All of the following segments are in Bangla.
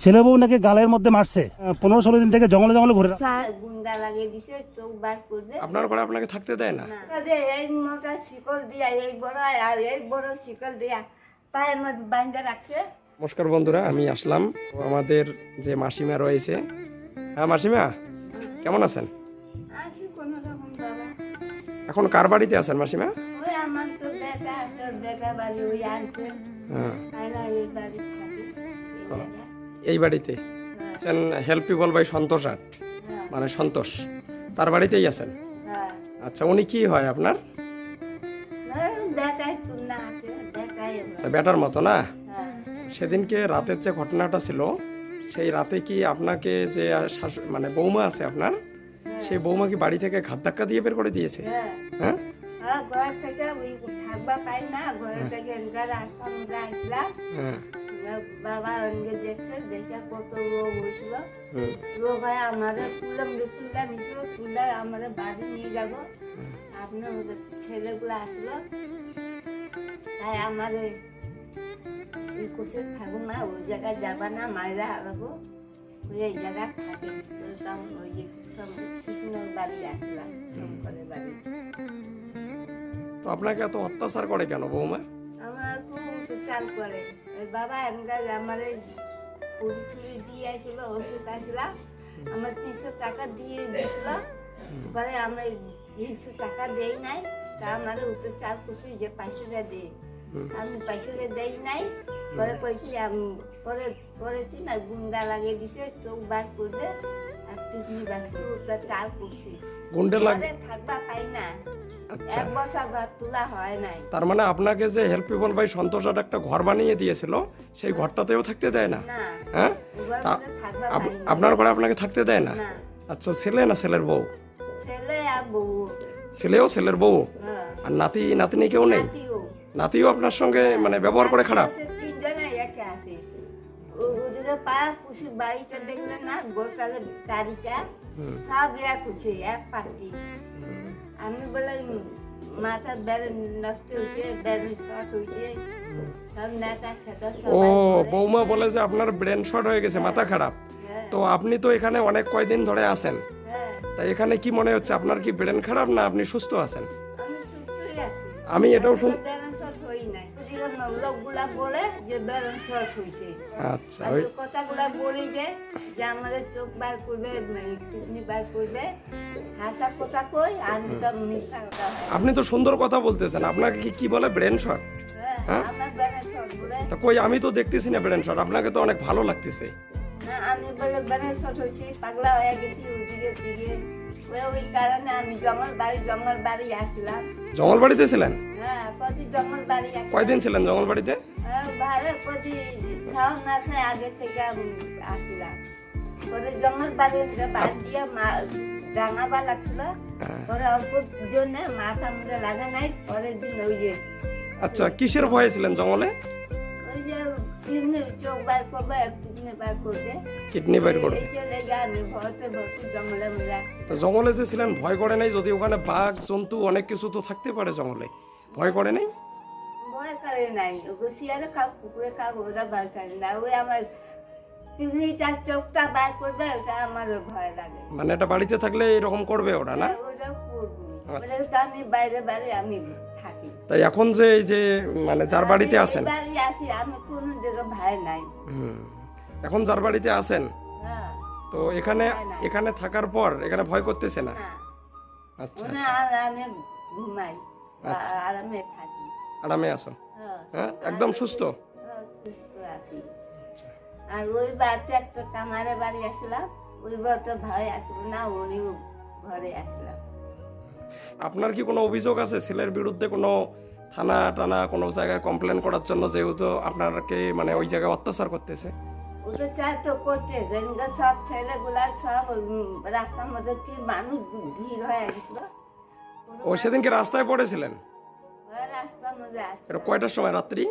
ছেলে বউ নাকি গালের মধ্যে মারছে 15-16 দিন থেকে জঙ্গলে জঙ্গলে ঘুরে গুন্ডা লাগিয়ে দিছে, চোখ বার করবে। আপনার ঘরে আপনাকে থাকতে দেয় না? এই মোটা শিকল দিয়া, এই বড় আর এই বড় শিকল দিয়া পায়ের মধ্যে বাঁধা রাখছে। নমস্কার বন্ধুরা, আমি আসলাম। আমাদের যে মাসিমা রয়েছে, হ্যাঁ মাসিমা কেমন আছেন? আছি কোনো রকম বাবা। এখন কার বাড়িতে আছেন মাসিমা? ওই আমার তো বেটা আছে, বেটা বাড়ি ওই আনছে, হ্যাঁ, আয়না এই বাড়ি থাকে এই জায়গায়। এই বাড়িতে আছেন। হেল্প পিপল বাই সন্তোষ আট, হ্যাঁ, মানে সন্তোষ, তার বাড়িতেই আছেন। হ্যাঁ। আচ্ছা, উনি কি হয় আপনার? বেটাই তুলনা আছে, বেটাই আচ্ছা, বেটার মতো না? হ্যাঁ। সেদিনকে রাতের যে ঘটনাটা ছিল, সেই রাতে কি আপনাকে যে মানে বৌমা আছে আপনার, সেই বৌমা কি বাড়ি থেকে ঘাত ধাক্কা দিয়ে বের করে দিয়েছে? হ্যাঁ, হ্যাঁ, হ্যাঁ, ঘর থেকে ওই থাকবা পাই না, ঘর থেকে রাস্তার মধ্যে আসলাম। হ্যাঁ, বাবা অঙ্গে দেখছে, দেখে কত রোগ হয়েছিল। হুম, রোগ হয় আমাদের তুলাম তুলা নিছিল, তুলা আমাদের বাড়ি নিয়ে যাব। আপনার ওদের ছেলেগুলো আসলো, তাই আমার এই কোষে থাকুন না, ওই জায়গায় যাবা না, মায়েরা হারাবো, ওই এই জায়গায় থাকে। ওই যে কৃষ্ণর বাড়ি আসলাম, শঙ্করের বাড়ি। তো আপনাকে এত অত্যাচার করে কেন বৌমা? আমার খুব চাল করে। ওই বাবা এমগার আমার পুরি ছুরি দিয়ে আসলো, ওষুধ আসলাম, আমার 300 টাকা দিয়ে দিয়েছিল। পরে আমরা 300 টাকা দেই নাই, তা আমার উত্তর চাল খুশি যে 500 টাকা দিই, আমি 500 টাকা দেই নাই। পরে কই কি পরে পরে কি না গুন্ডা লাগিয়ে দিছে, চোখ বার করবে আর কিডনি বার করে উত্তর চাল খুশি গুন্ডে লাগে? থাকবা পাই না, আচ্ছা, 1 বছর ঘর তোলা হয় নাই। তার মানে আপনাকে যে হেল্প পিপল বাই সন্তোষ আট একটা ঘর বানিয়ে দিয়েছিল, সেই ঘরটাতেও থাকতে দেয় না? না, হ্যাঁ, ঘর তা মধ্যে থাকবা পাই না। আপনার ঘরে আপনাকে থাকতে দেয় না? না, আচ্ছা, ছেলে না ছেলের বউ? ছেলে আর বউ। ছেলেও ছেলের বউ? হ্যাঁ, আর নাতি নাতনি কেউ নেই? নাতিও। নাতিও আপনার সঙ্গে মানে ব্যবহার করে খারাপ? তিনজনে একে আছে। ওদের পা খুশি বাড়িটা দেখলে না, গোটালে গাড়িটা সব এক খুশি, এক পার্টি। আমি বলে মাথা বেড়ে নষ্ট হয়েছে, বেড়ে শর্ট হয়েছে, সব নেতা খেতা ও, সবাই বলে। বৌমা বলে যে আপনার ব্রেন শর্ট হয়ে গেছে, মাথা খারাপ। হ্যাঁ, তো আপনি তো এখানে অনেক কয়দিন ধরে আছেন, হ্যাঁ, তাই এখানে কি মনে হচ্ছে আপনার কি ব্রেন খারাপ না আপনি সুস্থ আছেন? আমি সুস্থই আছি। আমি এটাও শুন বেড়ে শর্ট হই নাই। ওদিকে লোকগুলা বলে যে বেড়ে শর্ট হয়েছে। আচ্ছা, আর ওই কথাগুলা বলি যে আমাদের চোখ বার করবে, কিডনি বার করবে, হাসা কথা কই, আমি তো মিথ্যা কথা হয়। আপনি তো সুন্দর কথা বলতেছেন, আপনাকে কি কি বলে ব্রেন শর্ট? হ্যাঁ, আমার বেড়ে শর্ট বলে তা কই, আমি তো দেখতেছি না ব্রেন শর্ট, আপনাকে তো অনেক ভালো লাগতেছে। না, আমি বলে বেড়ে শর্ট হয়েছি, পাগলা হয়ে গেছি ওদিকে দিকে। ওই কারণে আমি জঙ্গল বাড়ি আসলাম। জঙ্গল বাড়িতে ছিলেন? হ্যাঁ, প্রতি জঙ্গল বাড়ি আসলাম। কয়দিন ছিলেন জঙ্গল বাড়িতে? বাইরে প্রতি 6 মাসে আগে থেকে আমি আসলাম। পরে জঙ্গল বাড়ির বাদ দিয়ে রাঙাবা লাগছিল, পরে অল্প জন্য মাথা মুখে লাগা নাই। পরের দিন ওই যে আচ্ছা, কিসের ভয়ে ছিলেন জঙ্গলে? ওই যে কিডনি চোখ বার করবে, কিডনি বার করবে, কিডনি বাইর করে? এই চলে গিয়ে আমি ভরতে জঙ্গলে মিলা। তা জঙ্গলে যে ছিলেন ভয় করে নাই? যদি ওখানে বাঘ জন্তু অনেক কিছু তো থাকতে পারে জঙ্গলে, ভয় করে নাই? ভয় করে নাই, ওগুলো শিয়ালে খাও, কুকুরে খাও, ওরা ভয় করে না। ওই আমার কিডনিটা চোখটা বার করবে, ওটা আমারও ভয় লাগে। মানে এটা বাড়িতে থাকলে এরকম করবে ওরা, না? ওটা করবো বলে তো আমি বাইরে বাইরে আমি থাকি। তাই এখন যে এই যে মানে যার বাড়িতে আছেন, আমি বাড়ি আসি, আমি কোনো জায়গায় ভয় নাই। এখন যার বাড়িতে আছেন, হ্যাঁ, তো এখানে এখানে থাকার পর এখানে ভয় করতেছে না? না, আচ্ছা, ওখানে আমি ঘুমাই, আরামে থাকি। আরামে আসো? হ্যাঁ, হ্যাঁ, একদম সুস্থ? হ্যাঁ, সুস্থ আছি। আর ওই বাড়িতে একটা কামারে বাড়ি আসলাম, ওই বাড়িতে ভয় আসলো না, উনিও ঘরে আসলাম। আপনার কি কোনো অভিযোগ আছে ছেলের বিরুদ্ধে, কোনো থানা টানা কোনো জায়গায় কমপ্লেন করার জন্য, যেহেতু আপনাকে মানে ওই জায়গায় অত্যাচার করতেছে? ওদের চাই তো করতেছে, সব ছেলেগুলা সব রাস্তার মধ্যে কি মানুষ ভিড় হয়ে গেছিল। ও সেদিনকে রাস্তায় পড়েছিলেন? রাস্তার মধ্যে আসলো এটা কয়টার সময়? রাত্রি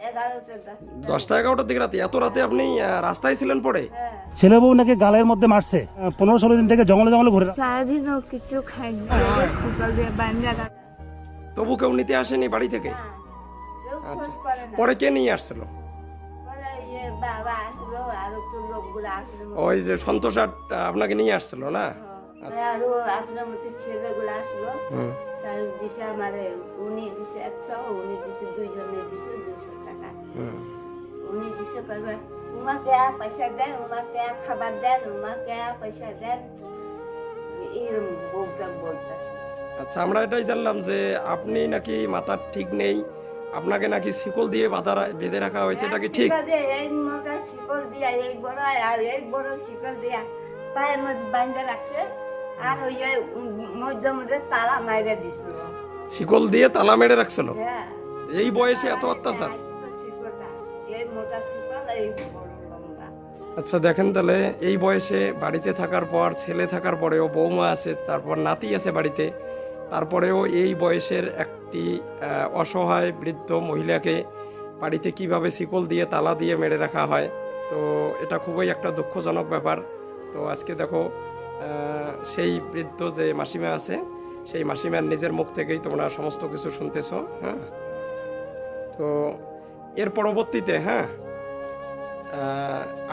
11টা 10টা 11টার দিকে রাতে? এত রাতে আপনি রাস্তায় ছিলেন পড়ে? হ্যাঁ, ছেলে বউ নাকি গালের মধ্যে মারছে 15-16 দিন থেকে জঙ্গলে জঙ্গলে ঘুরে সারাদিনও কিছু খাইনি, সকাল দিয়ে বান্ধা রাখা। তবু কেউ নিতে আসেনি বাড়ি থেকে? না, কেউ খোঁজ আচ্ছা, করে না। পরে কে নিয়ে আসছিল? পরে বাবা আসলো, আরো তো লোকগুলো আপনার মতো ওই যে সন্তোষ আট আপনাকে নিয়ে আসছিল না? আরো আপনার মতো ছেলেগুলো আসলো, হুম। তার দিছে আমারে, উনি দিছে 100, উনি দিছে, দুইজনে দিছে 200 টাকা। হুম। উনি দিছে কইবে উমাকে পয়সা দেন, উমাকে খাবার দেন, উমাকে পয়সা দেন, এরকম বলতেছে। আচ্ছা, আমরা এটাই জানলাম যে আপনি নাকি মাথার ঠিক নেই, আপনাকে নাকি শিকল দিয়ে বেঁধে রাখা হয়েছে, এটা কি ঠিক? শিকল দিয়ে, এই মোটা শিকল দিয়া, এই বড় আর এই বড় শিকল দিয়া পায়ের মধ্যে বাঁধে রাখছে, আর ওই যে মধ্যে মধ্যে তালা মাইরে দিছিল। শিকল দিয়ে তালা মেরে রাখছিল? হ্যাঁ, এই বয়সে এত অত্যাচার? শিকলটা, এই মোটা শিকল, এই বড় লম্বা। আচ্ছা দেখেন, তাহলে এই বয়সে বাড়িতে থাকার পর, ছেলে থাকার পরেও, বৌমা আছে, তারপর নাতি আছে বাড়িতে, তারপরেও এই বয়সের একটি অসহায় বৃদ্ধ মহিলাকে বাড়িতে কিভাবে শিকল দিয়ে তালা দিয়ে মেরে রাখা হয়, তো এটা খুবই একটা দুঃখজনক ব্যাপার। তো আজকে দেখো সেই বৃদ্ধ যে মাসিমা আছে, সেই মাসিমার নিজের মুখ থেকেই তোমরা সমস্ত কিছু শুনতেছো। হ্যাঁ, তো এর পরবর্তীতে হ্যাঁ,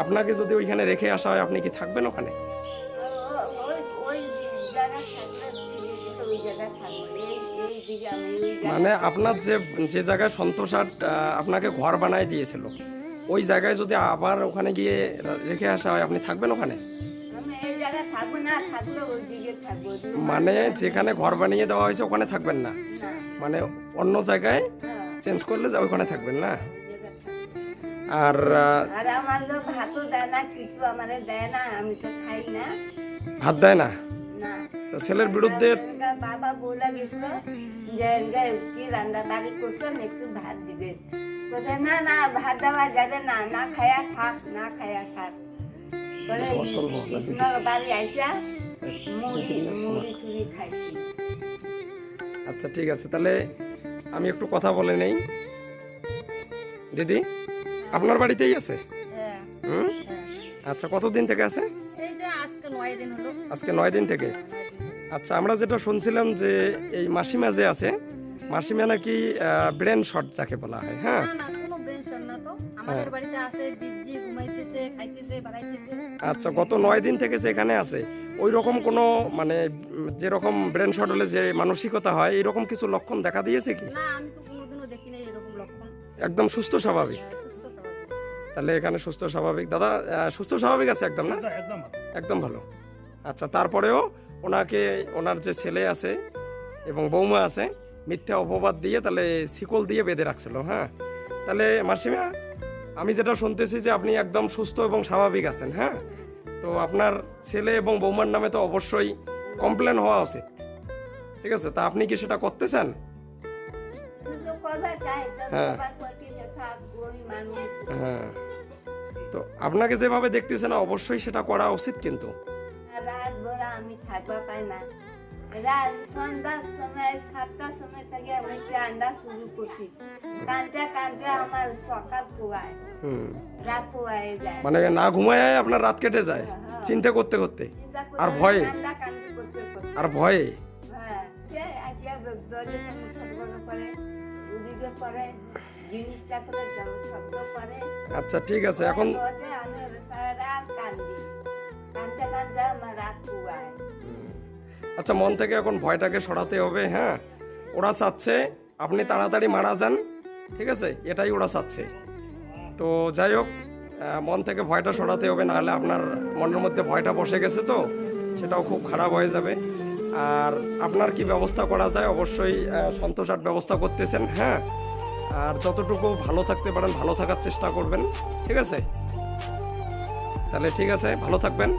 আপনাকে যদি ওইখানে রেখে আসা হয়, আপনি কি থাকবেন ওখানে? ওই জায়গা থাকলে ওই জায়গা থাকবে, এই দিকে আমি ওই জায়গা, মানে আপনার যে জায়গায় সন্তোষ আট আপনাকে ঘর বানায় দিয়েছিল, ওই জায়গায় যদি আবার ওখানে গিয়ে রেখে আসা হয়, আপনি থাকবেন ওখানে? আমি এই জায়গা থাকবো না, থাকলে ওই দিকে থাকবো। মানে যেখানে ঘর বানিয়ে দেওয়া হয়েছে ওখানে থাকবেন না, না, মানে অন্য জায়গায় হ্যাঁ, চেঞ্জ করলে যা ওখানে থাকবেন না? জায়গা থাকবে। আর আর আমার লোক ভাতও দেয় না, কিছু আমারে দেয় না, আমি তো খাই না। ভাত দেয় না? না, তো ছেলের বিরুদ্ধে বাবা বলে গেছিল যে কি রান্না বাড়ি করছেন, একটু ভাত দিবে। কোথায় না, না ভাত দেওয়া যাবে না, না খায়া থাক, না খায়া থাক। পরে কৃষ্ণর বাড়ি আইসা মুড়ি চুড়ি খাইছি। আচ্ছা ঠিক আছে, তাহলে আমি একটু কথা বলে নেই। দিদি, আপনার বাড়িতেই আছে? হ্যাঁ, হুম। আচ্ছা, কতদিন থেকে আছে? এই যে আজকে 9 দিন হলো। আজকে 9 দিন থেকে। আচ্ছা, আমরা যেটা শুনছিলাম যে এই মাসিমা যে আছে, মাসিমা নাকি ব্রেন শট যাকে বলা হয়, হ্যাঁ? না না, কোনো ব্রেন শট না তো, আমাদের বাড়িতে আছে, দিদি ঘুমাইতেছে, খাইতেছে, বাড়াইতেছে। আচ্ছা, গত 9 দিন থেকে যে এখানে আছে, ওই রকম কোনো মানে যেরকম ব্রেন শট হলে যে মানসিকতা হয়, এরকম কিছু লক্ষণ দেখা দিয়েছে কি? না, আমি তো কোনোদিনও দেখি নাই এরকম লক্ষণ। একদম সুস্থ স্বাভাবিক? সুস্থ স্বাভাবিক। তাহলে এখানে সুস্থ স্বাভাবিক দাদা, সুস্থ স্বাভাবিক আছে একদম, না? একদম একদম ভালো। আচ্ছা, তারপরেও ওনাকে, ওনার যে ছেলে আছে এবং বৌমা আছে, মিথ্যা অপবাদ দিয়ে তাহলে শিকল দিয়ে বেঁধে রাখছিল। হ্যাঁ, তাহলে মাসিমা, আমি যেটা শুনতেছি যে আপনি একদম সুস্থ এবং স্বাভাবিক আছেন। হ্যাঁ, তো আপনার ছেলে এবং বৌমার নামে তো অবশ্যই কমপ্লেন হওয়া উচিত, ঠিক আছে? তা আপনি কি সেটা করতে চান? শুধু কথা চাই, তো হ্যাঁ। সবার প্রতি দেখা গরিব মানুষ। হ্যাঁ, তো আপনাকে যেভাবে দেখতেছেন অবশ্যই সেটা করা উচিত, কিন্তু রাত ভোর আমি থাকবা পাই না। রাত সন্ধ্যার সময় 7টার সময় থেকে আমি কান্দা শুরু করছি। কান্দতে কান্দতে আমার সকাল পোয়ায়, হুম, রাত পোয়ায় যায়। মানে না ঘুমায় আপনার রাত কেটে যায় চিন্তা করতে করতে, চিন্তা করে আর ভয়ে? কান্দা কান্দি করতে করতে। আর ভয়ে? হ্যাঁ, সে আসিয়া দরজা সামনে ছটফট করে, ওদিকে করে, জিনিসটা করে শব্দ করে। আচ্ছা ঠিক আছে, এখন দরজায় আমি সারা রাত কান্দি, কান্দতে কান্দতে আমার রাত পোয়ায়। আচ্ছা, মন থেকে এখন ভয়টাকে সরাতে হবে। হ্যাঁ, ওরা চাচ্ছে আপনি তাড়াতাড়ি মারা যান, ঠিক আছে? এটাই ওরা চাচ্ছে। তো যাই হোক, মন থেকে ভয়টা সরাতে হবে, নাহলে আপনার মনের মধ্যে ভয়টা বসে গেছে, তো সেটাও খুব খারাপ হয়ে যাবে। আর আপনার কি ব্যবস্থা করা যায়, অবশ্যই সন্তোষ আট ব্যবস্থা করতেছেন। হ্যাঁ, আর যতটুকু ভালো থাকতে পারেন ভালো থাকার চেষ্টা করবেন, ঠিক আছে? তাহলে ঠিক আছে, ভালো থাকবেন।